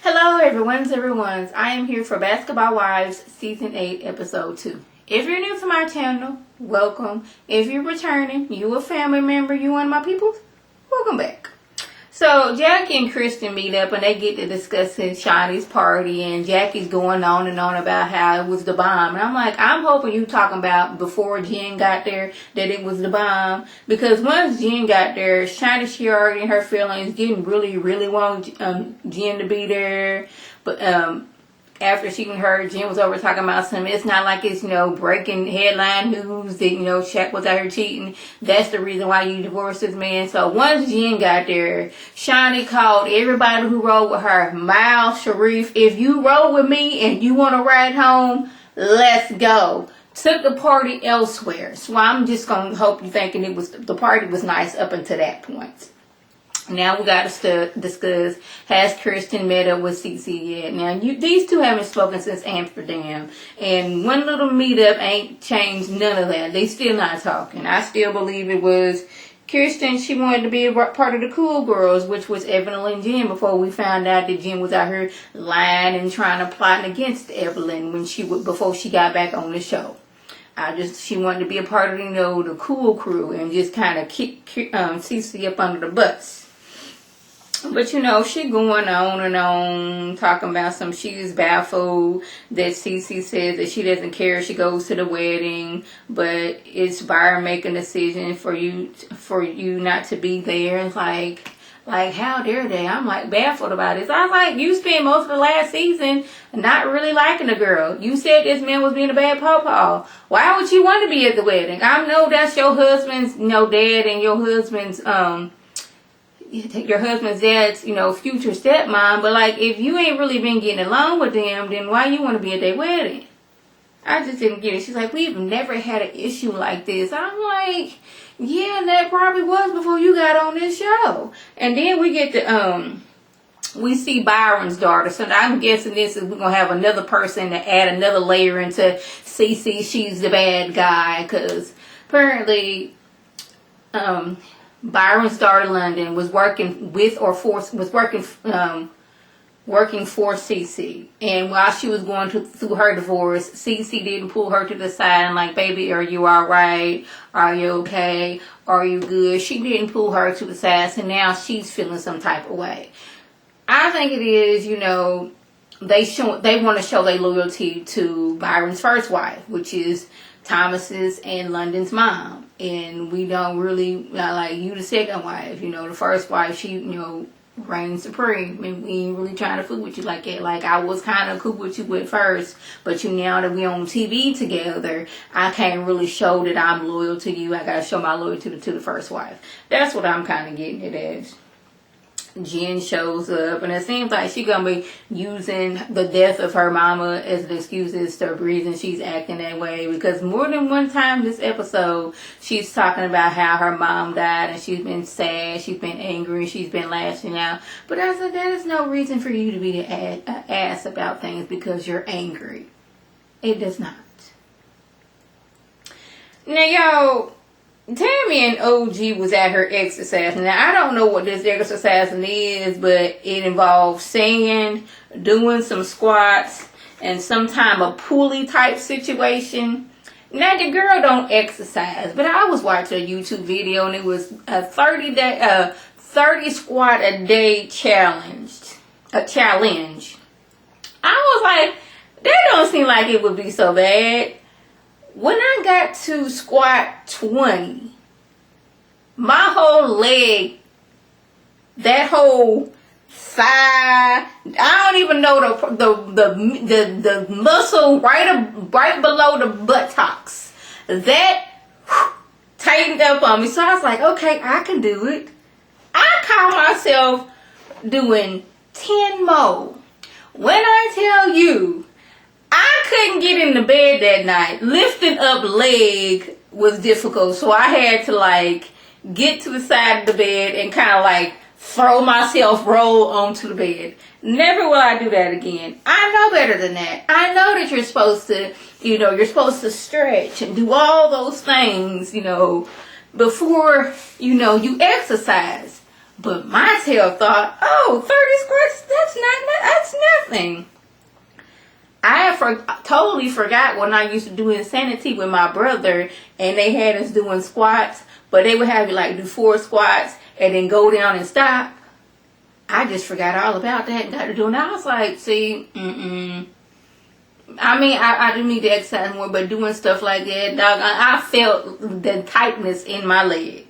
Hello everyone's. I am here for Basketball Wives Season 8 Episode 2. If you're new to my channel, welcome. If you're returning, you a family member, you one of my peoples, welcome back. So Jackie and Kristen meet up and they get to discussing Shawnee's party, and Jackie's going on and on about how it was the bomb. And I'm like, I'm hoping you talking about before Jen got there that it was the bomb. Because once Jen got there, Shawnee, she already in her feelings, didn't really want Jen to be there. But after she heard Jen was over talking about something, it's not like it's, breaking headline news that, Shaq was out here cheating. That's the reason why you divorced this man. So once Jen got there, Shawnee called everybody who rode with her, Miles, Sharif, if you rode with me and you want to ride home, let's go. Took the party elsewhere. So I'm just going to hope you're thinking the party was nice up until that point. Now we got to discuss, has Kristen met up with CC yet? Now, these two haven't spoken since Amsterdam. And one little meetup ain't changed none of that. They still not talking. I still believe it was Kristen, she wanted to be a part of the cool girls, which was Evelyn and Jen, before we found out that Jen was out here lying and trying to plot against Evelyn before she got back on the show. She wanted to be a part of, the cool crew and just kind of kick CC up under the bus. But, she going on and on, talking about she's baffled that CC says that she doesn't care if she goes to the wedding, but it's Byron making a decision for you not to be there. And like, how dare they? I'm baffled about it. I was you spent most of the last season not really liking the girl. You said this man was being a bad pawpaw. Why would you want to be at the wedding? I know that's your husband's, dad, and your husband's dad's, future stepmom, but if you ain't really been getting along with them, then why you want to be at their wedding? I just didn't get it. She's like, we've never had an issue like this. I'm like, yeah, that probably was before you got on this show. And then we get to, we see Byron's daughter. So I'm guessing we're going to have another person to add another layer into CC. She's the bad guy, because apparently, Byron's daughter London was working for CC, and while she was going through her divorce, CC didn't pull her to the side and baby, are you all right? Are you okay? Are you good? She didn't pull her to the side, so now she's feeling some type of way. I think it is, they want to show their loyalty to Byron's first wife, which is Thomas's and London's mom. And we don't really you the second wife. The first wife, she, reigns supreme. And we ain't really trying to fool with you like that. I was kind of cool with you with first. But now that we on TV together, I can't really show that I'm loyal to you. I got to show my loyalty to the first wife. That's what I'm kind of getting it as. Jen shows up, and it seems like she's gonna be using the death of her mama as an excuse as to the reason she's acting that way, because more than one time this episode she's talking about how her mom died and she's been sad, she's been angry, she's been lashing out. But I said, that is no reason for you to be an ass about things because you're angry. It does not. Now, y'all, Tammy and OG was at her exercising. Now, I don't know what this exercising is, but it involves singing, doing some squats, and some type of pulley type situation. Now, the girl don't exercise, but I was watching a YouTube video, and it was a 30 squat a day challenge. I was like, that don't seem like it would be so bad. When I got to squat 20, my whole leg, that whole thigh, I don't even know the muscle right below the buttocks, that tightened up on me. So I was like, okay, I can do it. I call myself doing 10 more. When I tell you, I couldn't get in the bed that night. Lifting up leg was difficult, so I had to get to the side of the bed and kind of throw myself, roll onto the bed. Never will I do that again. I know better than that. I know that you're supposed to, you're supposed to stretch and do all those things, before, you exercise. But my tail thought, 30 squats, that's thing. Totally forgot when I used to do Insanity with my brother, and they had us doing squats, but they would have you like do 4 squats and then go down and stop. I just forgot all about that and got to doing that. I was like, see, I mean, I do need to exercise more, but doing stuff like that, dog, I felt the tightness in my leg.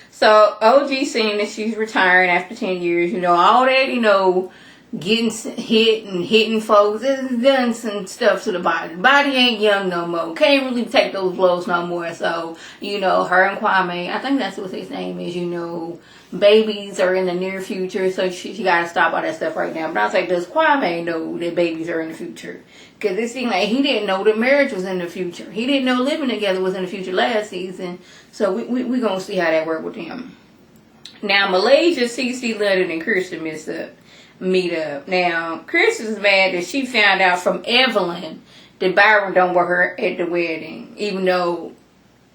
So, OG saying that she's retiring after 10 years, all that, getting hit and hitting folks, it's done some stuff to the body. The body ain't young no more. Can't really take those blows no more. So, her and Kwame, I think that's what his name is, babies are in the near future, so she got to stop all that stuff right now. But I was like, does Kwame know that babies are in the future? Because it seemed like he didn't know that marriage was in the future. He didn't know living together was in the future last season. So we going to see how that worked with him. Now, Malaysia, CeCe, London, and Kirsten meet up. Now, Kirsten's mad that she found out from Evelyn that Byron don't want her at the wedding, even though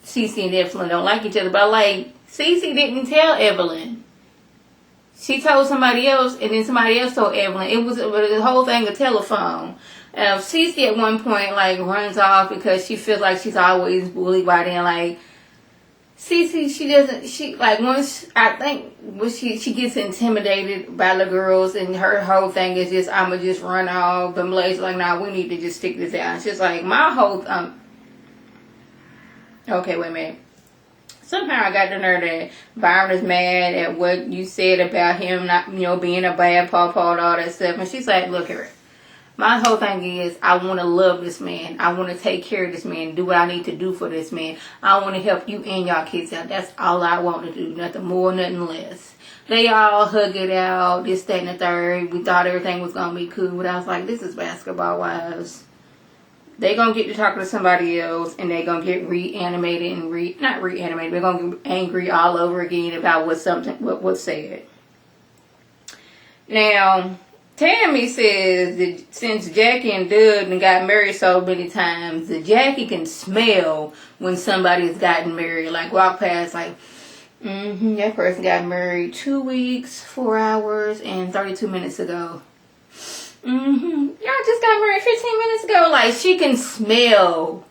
CeCe and Evelyn don't like each other. But CeCe didn't tell Evelyn. She told somebody else, and then somebody else told Evelyn. It was the whole thing a telephone. CeCe at one point runs off because she feels like she's always bullied by them. CeCe, once, I think, when she gets intimidated by the girls, and her whole thing is just, I'ma just run off. But Malaysia's like, nah, we need to just stick this out. She's like, my whole, okay, wait a minute. Somehow I got to know that Byron is mad at what you said about him not, being a bad pawpaw and all that stuff. And she's like, look here. My whole thing is, I want to love this man. I want to take care of this man, do what I need to do for this man. I want to help you and y'all kids out. That's all I want to do. Nothing more, nothing less. They all hug it out, this, that, and the third. We thought everything was going to be cool. But I was like, this is Basketball Wives. They going to get to talk to somebody else, and they going to get reanimated and not reanimated. They're going to get angry all over again about what said. Now, Tammy says that since Jackie and Doug got married so many times, that Jackie can smell when somebody's gotten married. Walk past, that person got married 2 weeks, 4 hours, and 32 minutes ago. Y'all just got married 15 minutes ago. She can smell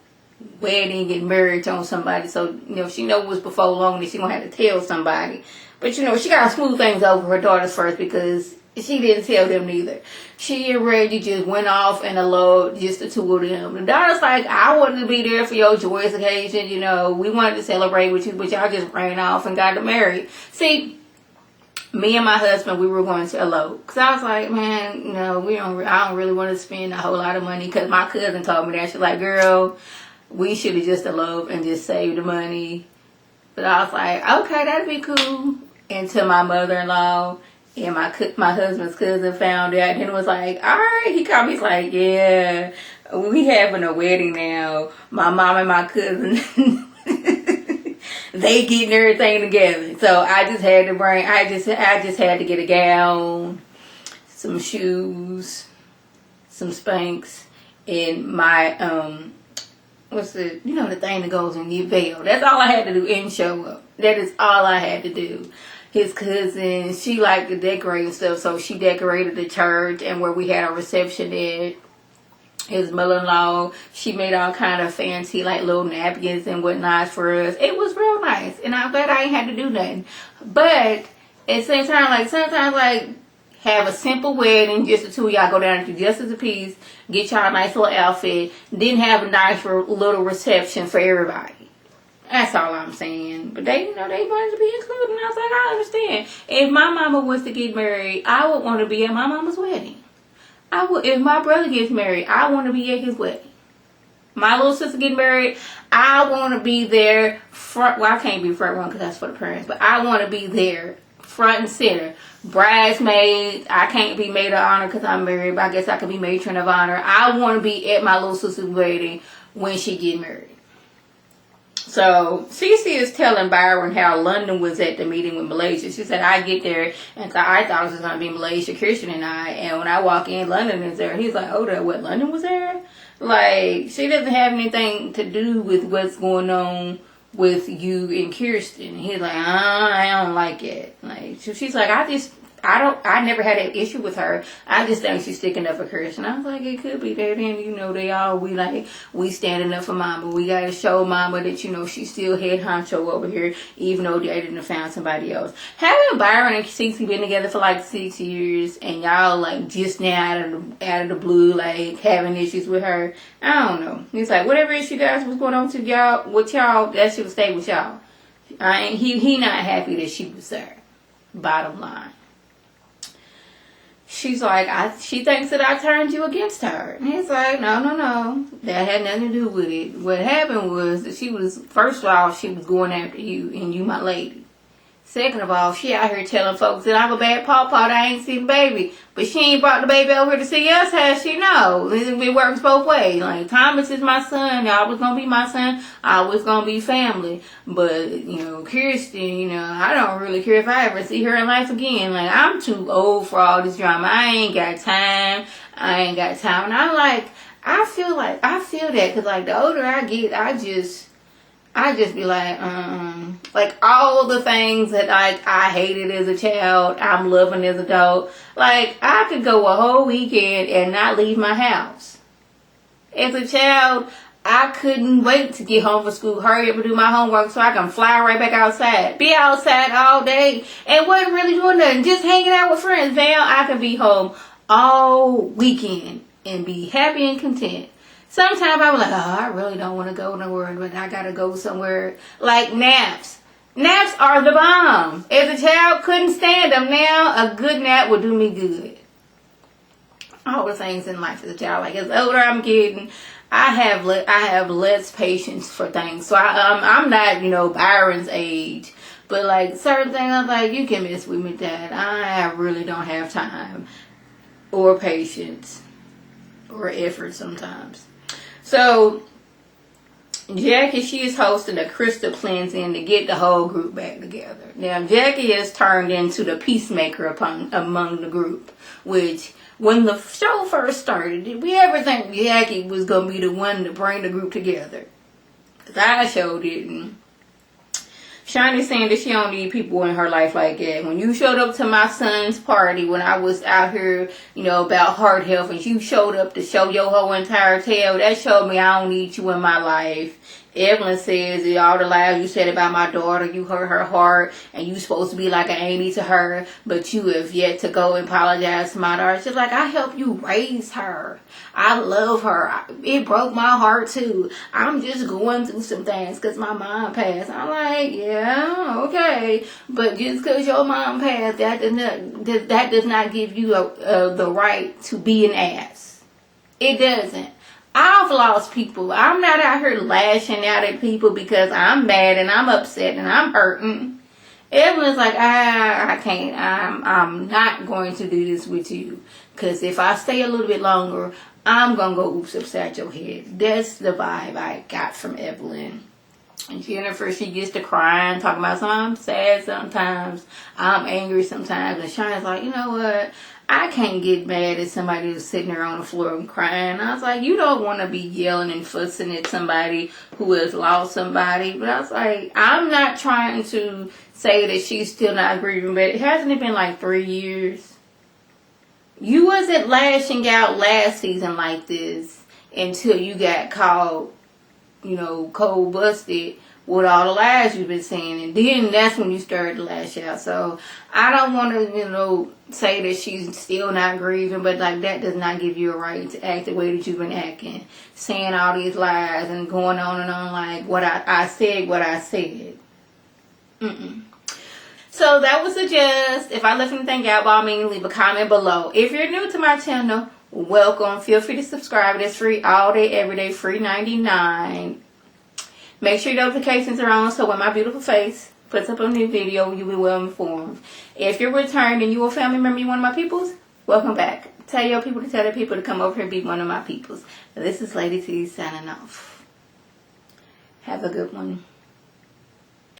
wedding and marriage on somebody. So, she know it was before long that she gonna have to tell somebody. But, she gotta smooth things over her daughters first, because she didn't tell them neither. She and Reggie just went off and alone, just the two of them. The daughter's like, I wanted to be there for your joyous occasion. We wanted to celebrate with you, but y'all just ran off and got married. See, me and my husband, we were going to elope. Because I was like, man, I don't really want to spend a whole lot of money. Because my cousin told me that. She's like, girl, we should have just eloped and just saved the money. But I was like, okay, that'd be cool. Until my mother-in-law and my husband's cousin found out. And it was like, all right. He called me. He's like, yeah, we having a wedding now. My mom and my cousin, they getting everything together. So I just had to I just had to get a gown, some shoes, some Spanx, and my, what's the thing that goes in your veil. That's all I had to do and show up. That is all I had to do. His cousin, she liked to decorate and stuff, so she decorated the church and where we had our reception at. His mother-in-law, she made all kind of fancy little napkins and whatnot for us. It was real nice, and I'm glad I ain't had to do nothing. But at the same time, sometimes have a simple wedding, just the two of y'all go down to just as a piece, get y'all a nice little outfit, then have a nice little reception for everybody. That's all I'm saying. But they wanted to be included, and I was like, I understand. If my mama was to get married, I would want to be at my mama's wedding. I would. If my brother gets married, I want to be at his wedding. My little sister getting married, I want to be there front. Well, I can't be front one because that's for the parents, but I want to be there front and center. Bridesmaids, I can't be maid of honor because I'm married, but I guess I can be matron of honor. I want to be at my little sister's wedding when she get married. So, CeCe is telling Byron how London was at the meeting with Malaysia. She said, I get there, and I thought it was going to be Malaysia, Christian, and I. And when I walk in, London is there. He's like, oh, what, London was there? She doesn't have anything to do with what's going on with you and Kirsten. He's like, I don't like it. She's like, I never had an issue with her. I just think she's sticking up for Chris. And I was like, it could be that. And, you know, we standing up for mama. We got to show mama that, you know, she's still head honcho over here, even though they didn't found somebody else. Having Byron and Cece been together for like 6 years and y'all like just now out of the blue, like having issues with her. I don't know. It's like, whatever issue guys was going on with y'all, that should stay with y'all. He not happy that she was there. Bottom line. She's like, she thinks that I turned you against her. And he's like, no. That had nothing to do with it. What happened was that first of all, she was going after you and you my lady. Second of all, she out here telling folks that I'm a bad pawpaw that I ain't seen the baby. But she ain't brought the baby over to see us, has she? No. It works both ways. Like, Thomas is my son. Y'all was going to be my son. I was going to be family. But, you know, Kirsten, you know, I don't really care if I ever see her in life again. Like, I'm too old for all this drama. I ain't got time. And I feel that. Because, like, the older I get, I just be like all the things that I hated as a child, I'm loving as an adult. Like, I could go a whole weekend and not leave my house. As a child, I couldn't wait to get home from school, hurry up and do my homework so I can fly right back outside. Be outside all day and wasn't really doing nothing, just hanging out with friends. Now I can be home all weekend and be happy and content. Sometimes I'm like, I really don't want to go nowhere, but I got to go somewhere. Like naps. Naps are the bomb. As a child, couldn't stand them. Now, a good nap would do me good. All the things in life as a child. Like, as older I'm getting, I have less patience for things. So I'm not, you know, Byron's age. But, like, certain things, I'm like, you can mess with me, Dad. I really don't have time or patience or effort sometimes. So, Jackie, she is hosting a crystal cleansing to get the whole group back together. Now, Jackie has turned into the peacemaker among the group, which, when the show first started, did we ever think Jackie was going to be the one to bring the group together? Because I sure didn't. Shawnee's saying that she don't need people in her life like that. When you showed up to my son's party when I was out here, you know, about heart health, and you showed up to show your whole entire tale, that showed me I don't need you in my life. Evelyn says that all the lies you said about my daughter, you hurt her heart, and you supposed to be like an Amy to her, but you have yet to go and apologize to my daughter. She's like, I helped you raise her. I love her. It broke my heart too. I'm just going through some things because my mom passed. I'm like, yeah, okay. But just because your mom passed, that does not give you the right to be an ass. It doesn't. I've lost people. I'm not out here lashing out at people because I'm mad and I'm upset and I'm hurting. Evelyn's like, I can't. I'm not going to do this with you. Because if I stay a little bit longer, I'm going to go oops upside your head. That's the vibe I got from Evelyn. And Jennifer, she gets to crying, talking about something. I'm sad sometimes. I'm angry sometimes. And Shawnee's like, you know what? I can't get mad at somebody who's sitting there on the floor and crying. I was like, you don't want to be yelling and fussing at somebody who has lost somebody. But I was like, I'm not trying to say that she's still not grieving, but hasn't it been like 3 years? You wasn't lashing out last season like this until you got caught, you know, cold busted with all the lies you've been saying, and then that's when you started to lash out. So I don't want to, you know, say that she's still not grieving, but like that does not give you a right to act the way that you've been acting, saying all these lies and going on and on like what I said. So that was a just. If I left anything out, by all means, leave a comment below. If you're new to my channel, welcome. Feel free to subscribe. It's free all day, every day, free 99. Make sure your notifications are on so when my beautiful face puts up a new video, you'll be well informed. If you're returned and you're a family member, you're one of my peoples, welcome back. Tell your people to tell their people to come over here and be one of my peoples. This is Lady T signing off. Have a good one.